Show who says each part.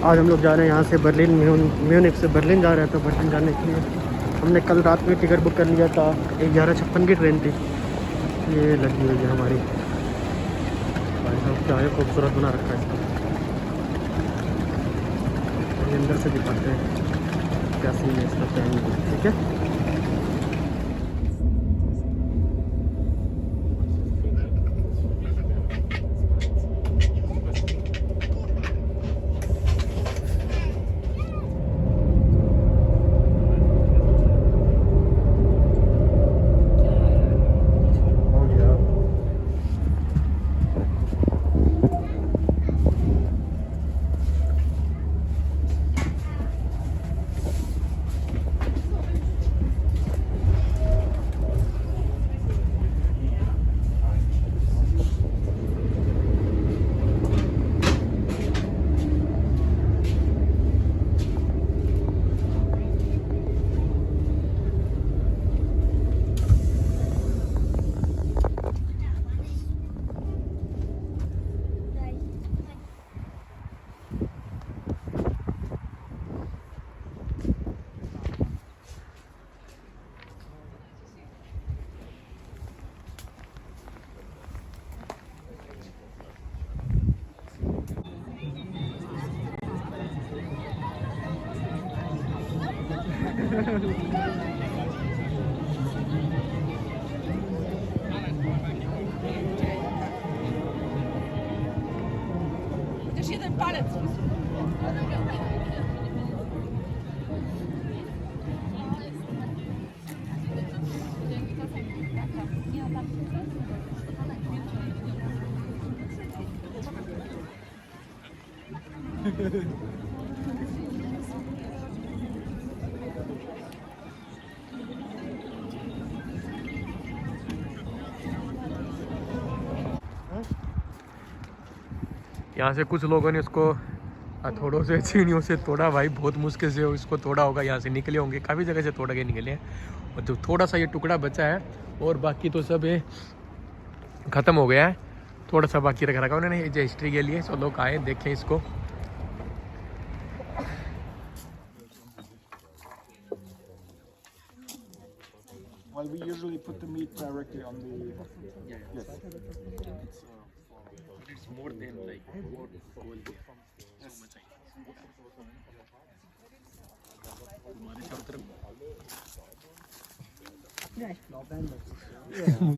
Speaker 1: आज हम लोग जा रहे हैं यहाँ से बर्लिन, म्यूनिख से बर्लिन जा रहे हैं, तो बर्लिन जाने के लिए हमने कल रात में टिकट बुक कर लिया था। 11:56 की ट्रेन थी। ये लगी हुई है हमारी। भाई साहब क्या है, खूबसूरत बना रखा है इसको। और अंदर से दिखाते हैं क्या सीन है इसका, क्या नहीं है। ठीक है, हो गया।
Speaker 2: Er zit een pallet.
Speaker 3: यहाँ से कुछ लोगों ने उसको हथौड़ों से, छीनियों से तोड़ा। भाई बहुत मुश्किल से इसको तोड़ा होगा। यहाँ से निकले होंगे, काफ़ी जगह से तोड़ के निकले हैं। और जो थोड़ा सा ये टुकड़ा बचा है, और बाकी तो सब ये ख़त्म हो गया है। थोड़ा सा बाकी रख रखा उन्होंने जो हिस्ट्री के लिए। सब लोग आए देखें इसको।
Speaker 4: Well, we usually put the meat directly on the. Yes.
Speaker 3: It's more than like so much.